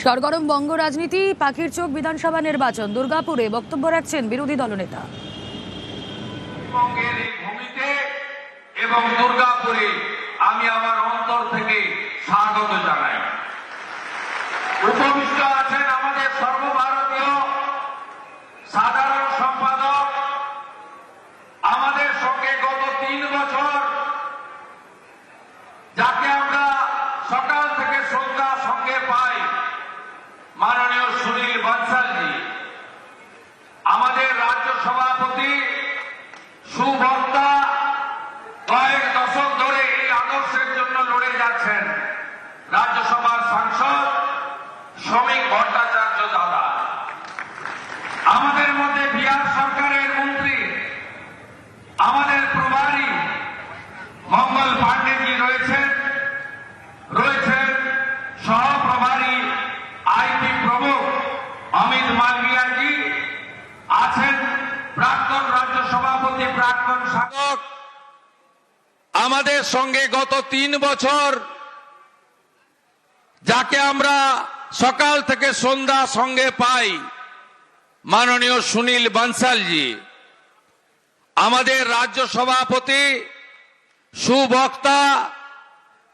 সরগরম বঙ্গ রাজনীতি, পাখির চোখ বিধানসভা নির্বাচন। দুর্গাপুরে বক্তব্য রাখছেন বিরোধী দলনেতা। বঙ্গের এই ভূমিতে এবং দুর্গাপুরে আমি আমার অন্তর থেকে স্বাগত জানাই। উপবিষ্ট আছেন আমাদের সর্বভারতীয় সাধারণ সম্পাদক। আমাদের সঙ্গে গত 3 বছর, যাকে আমরা সকাল থেকে সন্ধ্যা সঙ্গে পাই, মাননীয় সুনীল বনসালজি। আমাদের রাজ্য সভাপতি সুবক্তা, কয়েক দশক ধরে এই আদর্শের জন্য লড়ে যাচ্ছেন রাজ্যসভার সাংসদ শ্রমিক ভট্টাচার্য দাদা। আমাদের মধ্যে বিহার সরকারের মন্ত্রী, আমাদের প্রভারী মঙ্গল পাণ্ডেজি রয়েছেন সহপ্রভারী আইটি প্রমুখ অমিত মালভিয়াজি আছেন, প্রাক্তন রাজ্য সভাপতি, প্রাক্তন সাংসদ। আমাদের সঙ্গে গত 3 বছর, যাকে আমরা সকাল থেকে সন্ধ্যা সঙ্গে পাই, মাননীয় সুনীল বনসালজি। আমাদের রাজ্য সভাপতি সুবক্তা,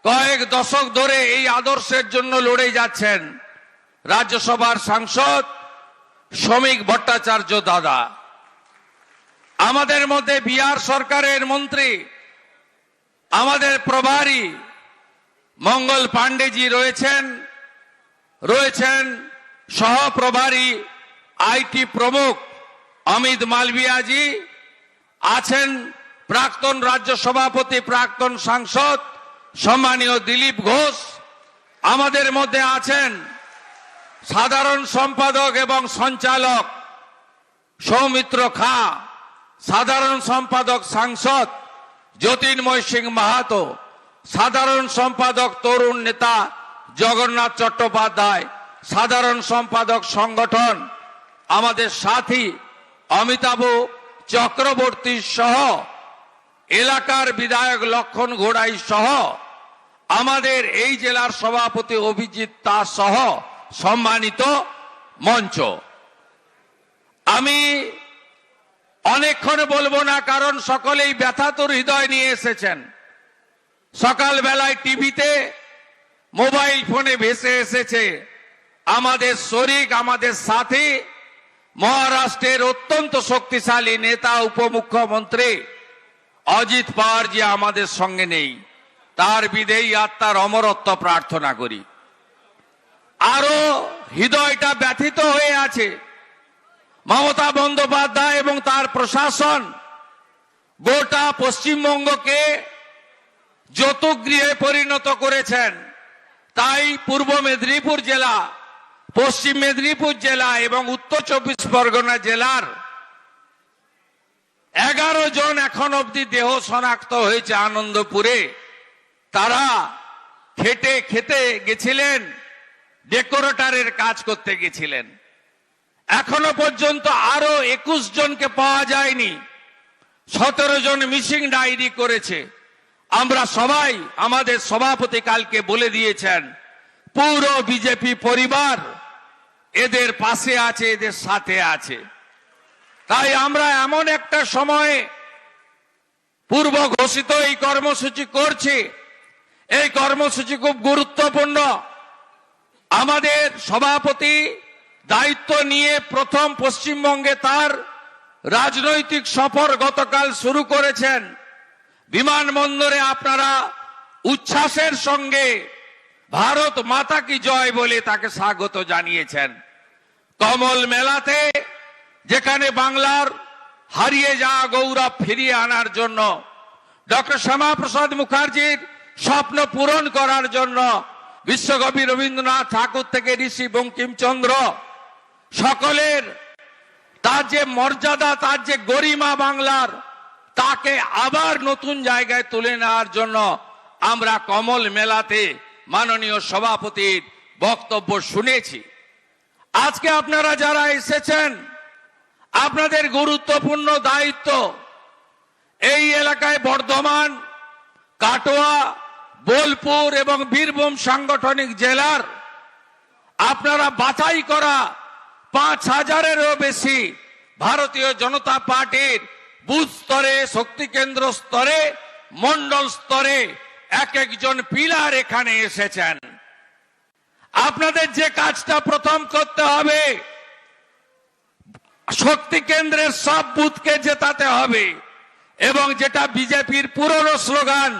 কয়েক দশক ধরে এই আদর্শের জন্য লড়ে যাচ্ছেন রাজ্যসভার সাংসদ শ্রমিক ভট্টাচার্য দাদা। আমাদের মধ্যে বিহার সরকারের মন্ত্রী, আমাদের প্রভারী মঙ্গল পাণ্ডেজি রয়েছেন সহপ্রভারী আইটি প্রমুখ অমিত মালভিয়াজি আছেন, প্রাক্তন রাজ্য সভাপতি, প্রাক্তন সাংসদ সম্মানীয় দিলীপ ঘোষ। আমাদের মধ্যে আছেন সাধারণ সম্পাদক এবং সঞ্চালক সৌমিত্র খা, সাধারণ সম্পাদক সাংসদ জ্যোতির্ময় সিং মাহাতো, সাধারণ সম্পাদক তরুণ নেতা জগন্নাথ চট্টোপাধ্যায়, সাধারণ সম্পাদক সংগঠন আমাদের সাথী অমিতাভ চক্রবর্তী সহ, এলাকার বিধায়ক লক্ষণ ঘোড়াই সহ, আমাদের এই জেলার সভাপতি অভিজিৎ দাস সহ সম্মানিত মঞ্চ। আমি অনেকক্ষণ বলবো না, কারণ সকলেই ব্যথাতুর হৃদয় নিয়ে এসেছেন। সকালবেলায় টিভিতে, মোবাইল ফোনে ভেসে এসেছে আমাদের শরিক, আমাদের সাথী, মহারাষ্ট্রের অত্যন্ত শক্তিশালী নেতা উপমুখ্যমন্ত্রী অজিত পাওয়ার যে আমাদের সঙ্গে নেই, তার বিদেয়ী আত্মার অমরত্ব প্রার্থনা করি। আরো হৃদয়টা ব্যথিত হয়ে আছে মমতা বন্দ্যোপাধ্যায় এবং তার প্রশাসন গোটা পশ্চিমবঙ্গকে যৌতুকগৃহে পরিণত করেছেন। তাই পূর্ব মেদিনীপুর জেলা, পশ্চিম মেদিনীপুর জেলা এবং উত্তর 24 পরগনা জেলার 11 জন এখন অবধি দেহ শনাক্ত হয়েছে আনন্দপুরে। তারা খেতে গেছিলেন, ডেকোরেটরের কাজ করতে গেছিলেন। এখনো পর্যন্ত আরো 21 জনকে পাওয়া যায়নি। 17 জন মিসিং ডায়েরি করেছে। আমরা সবাই, আমাদের সভাপতি কালকে বলে দিয়েছেন, পুরো বিজেপি পরিবার এদের পাশে আছে, এদের সাথে আছে। তাই আমরা এমন একটা সময়ে পূর্ব ঘোষিত এই কর্মসূচি করছি। এই কর্মসূচি খুব গুরুত্বপূর্ণ। আমাদের সভাপতি দায়িত্ব নিয়ে প্রথম পশ্চিমবঙ্গে তার রাজনৈতিক সফর গতকাল শুরু করেছেন। বিমানবন্দরে আপনারা উচ্ছ্বাসের সঙ্গে ভারত মাতা কি জয় বলে তাকে স্বাগত জানিয়েছেন। কমল মেলাতে, যেখানে বাংলার হারিয়ে যাওয়া গৌরব ফিরিয়ে আনার জন্য, ডক্টর শ্যামাপ্রসাদ মুখার্জির স্বপ্ন পূরণ করার জন্য, বিশ্বকবি রবীন্দ্রনাথ ঠাকুর থেকে ঋষি বঙ্কিমচন্দ্র, সকলের তার যে মর্যাদা, তার যে গরিমা বাংলার, তাকে আবার নতুন জায়গায় তুলে নেওয়ার জন্য আমরা কমল মেলাতে মাননীয় সভাপতির বক্তব্য শুনেছি। আজকে আপনারা যারা এসেছেন, আপনাদের গুরুত্বপূর্ণ দায়িত্ব এই এলাকায় বর্ধমান, কাটোয়া, বোলপুর এবং বীরভূম সাংগঠনিক জেলার আপনারা বাছাই করা 5,000-এরও বেশি ভারতীয় জনতা পার্টির বুথ স্তরে, শক্তি কেন্দ্র স্তরে, মন্ডল স্তরে এক একজন পিলার এখানে এসেছেন। আপনাদের যে কাজটা প্রথম করতে হবে, শক্তি কেন্দ্রের সব বুথকে জেতাতে হবে। এবং যেটা বিজেপির পুরনো স্লোগান,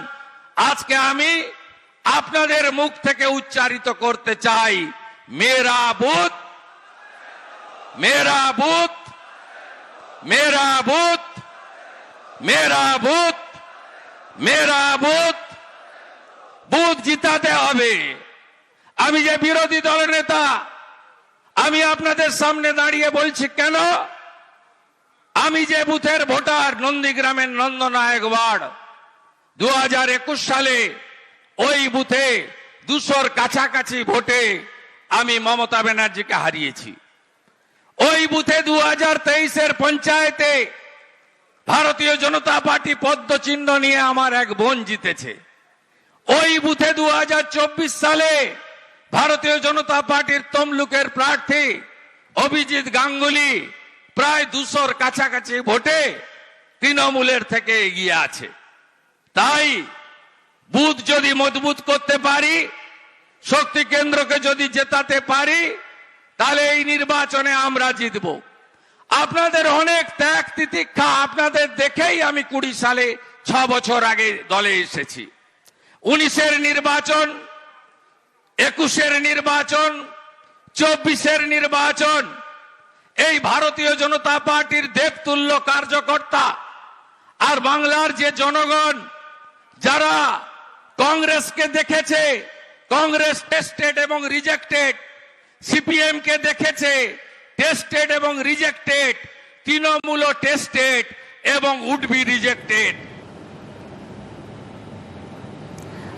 আজকে আমি আপনাদের মুখ থেকে উচ্চারিত করতে চাই, মেরা বুথ, মেরা বুথ, মেরা বুথ, মেরা বুথ, মেরা বুথ। বুথ জিতাতে হবে। আমি যে বিরোধী দলের নেতা, আমি আপনাদের সামনে দাঁড়িয়ে বলছি কেন? আমি যে বুথের ভোটার, নন্দীগ্রামের নন্দনায়ক ওয়ার্ড, 2021 সালে ওই বুথে 200-র কাছাকাছি ভোটে আমি মমতা ব্যানার্জিকে হারিয়েছি। ওই বুথে 2023-এর পঞ্চায়েতে ভারতীয় জনতা পার্টি পদ্ম চিহ্ন নিয়ে আমার এক বোন জিতেছে। ওই বুথে 2024 সালে ভারতীয় জনতা পার্টির তমলুকের প্রার্থী অভিজিৎ গাঙ্গুলি প্রায় 200-র কাছাকাছি ভোটে তৃণমূলের থেকে এগিয়ে আছে। তাই বুথ যদি মজবুত করতে পারি, শক্তি কেন্দ্রকে যদি জেতাতে পারি, তাহলে এই নির্বাচনে আমরা জিতব। আপনাদের অনেক ত্যাগ তিতিক্ষা, আপনাদের দেখেই আমি 20 সালে 6 বছর আগে দলে এসেছি। 19-এর নির্বাচন, 21-এর নির্বাচন, 24-এর নির্বাচন, এই ভারতীয় জনতা পার্টির দেবতুল্য কার্যকর্তা আর বাংলার যে জনগণ যারা কংগ্রেসকে দেখেছে, কংগ্রেস টেস্টেড এবং রিজেক্টেড, সিপিএম কে দেখেছে টেস্টেড এবং রিজেক্টেড, তৃণমূল টেস্টেড এবং উড বি রিজেক্টেড।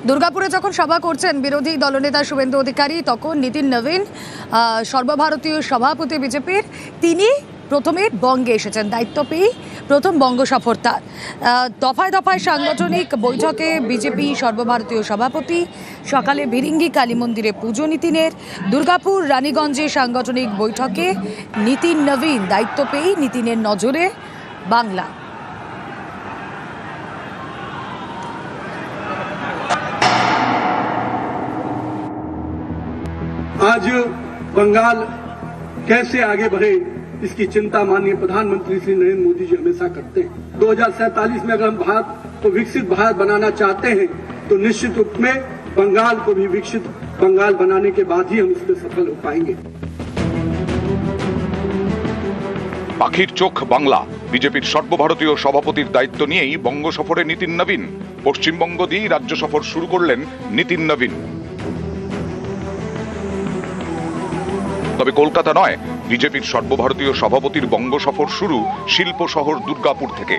দুর্গাপুরে যখন সভা করছেন বিরোধী দলনেতা শুভেন্দু অধিকারী, তখন নীতিন নবীন, সর্বভারতীয় সভাপতি বিজেপির, তিনি প্রথমে বঙ্গে এসেছেন। দায়িত্ব পেয়ে প্রথম বঙ্গ সফর তার। দফায় দফায় সাংগঠনিক বৈঠকে বিজেপি সর্বভারতীয় সভাপতি, সকালে ভিরিঙ্গি কালী মন্দিরে পুজো নীতিনের, দুর্গাপুর রানীগঞ্জে সাংগঠনিক বৈঠকে নীতিন নবীন। দায়িত্ব পেয়েই নীতিনের নজরে বাংলা। आज बंगाल कैसे आगे बढ़े, इसकी चिंता माननीय प्रधानमंत्री श्री नरेंद्र मोदी जी हमेशा करते हैं। 2047 में अगर हम भारत को विकसित भारत बनाना चाहते हैं, तो निश्चित रूप में बंगाल को भी विकसित बंगाल बनाने के बाद ही हम इसमें सफल हो पाएंगे। পাখির চোখ বাংলা। বিজেপির সর্বভারতীয় সভাপতির দায়িত্ব নিয়েই বঙ্গ সফরে নীতিন নবীন। পশ্চিমবঙ্গ দিয়েই রাজ্য সফর শুরু করলেন নীতিন নবীন। তবে কলকাতা নয়, বিজেপির সর্বভারতীয় সভাপতির বঙ্গ সফর শুরু শিল্প শহর দুর্গাপুর থেকে।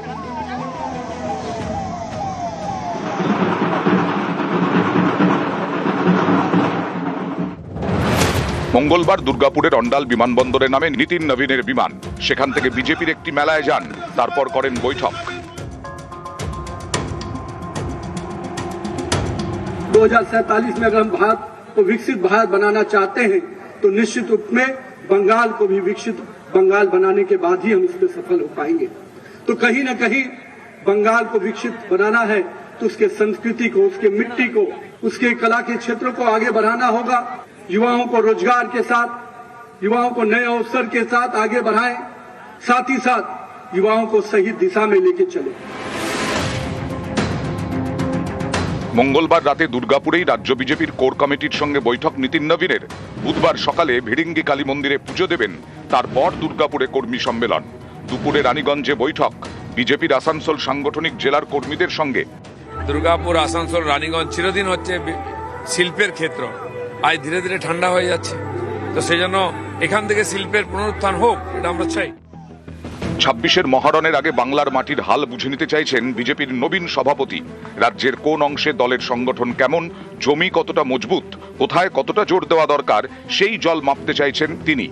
মঙ্গলবার দুর্গাপুরের অন্ডাল বিমানবন্দরে নামে নীতিন নবীনের বিমান। সেখান থেকে বিজেপির একটি মেলায় যান, তারপর করেন বৈঠক। 2047 में अगर हम भारत को विकसित भारत बनाना चाहते हैं, तो निश्चित रूप में बंगाल को भी विकसित बंगाल बनाने के बाद ही हम इसमें सफल हो पाएंगे। तो कहीं न कहीं बंगाल को विकसित बनाना है, तो उसके संस्कृति को, उसके मिट्टी को, उसके कला के क्षेत्र को आगे बढ़ाना होगा। युवाओं को रोजगार के साथ, युवाओं को नए अवसर के साथ आगे बढ़ाएं, साथ ही साथ युवाओं को सही दिशा में लेके चले। মঙ্গলবার রাতে দুর্গাপুরেই রাজ্য বিজেপির কোর কমিটির সঙ্গে বৈঠক নীতিন নবীনের। বুধবার সকালে ভিরিঙ্গি কালী মন্দিরে পুজো দেবেন, তারপর দুর্গাপুরে কর্মী সম্মেলন। দুপুরে রানীগঞ্জে বৈঠক বিজেপির আসানসোল সাংগঠনিক জেলার কর্মীদের সঙ্গে। দুর্গাপুর, আসানসোল, রানীগঞ্জ চিরদিন হচ্ছে শিল্পের ক্ষেত্র। আজ ধীরে ধীরে ঠান্ডা হয়ে যাচ্ছে, তো সেই জন্য এখান থেকে শিল্পের পুনরুত্থান হোক, এটা আমরা চাই। 26-এর মহারণের আগে বাংলার মাটির হাল বুঝে নিতে চাইছেন বিজেপির নবীন সভাপতি। রাজ্যের কোন অংশে দলের সংগঠন কেমন, জমি কতটা মজবুত, কোথায় কতটা জোর দেওয়া দরকার, সেই জল মাপতে চাইছেন তিনি।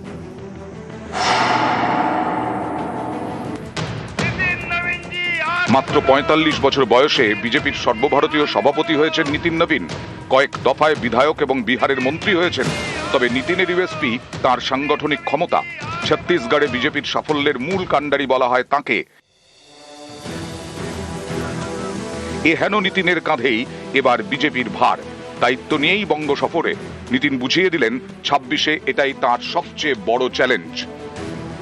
নীতিন নবীন জি আর মাত্র ৪৫ বছর বয়সে বিজেপির সর্বভারতীয় সভাপতি হয়েছেন নীতিন নবীন। কয়েক দফায় বিধায়ক এবং বিহারের মন্ত্রী হয়েছেন। তবে নীতিনের ইউএসপি তার সাংগঠনিক ক্ষমতা। ছত্তিশগড়ে বিজেপির সাফল্যের মূল কাণ্ডারি বলা হয় তাঁকে। এহেন নীতিনের কাঁধেই এবার বিজেপির ভার। দায়িত্ব নিয়েই বঙ্গ সফরে নীতিন বুঝিয়ে দিলেন ২৬-এ এটাই তার সবচেয়ে বড় চ্যালেঞ্জ।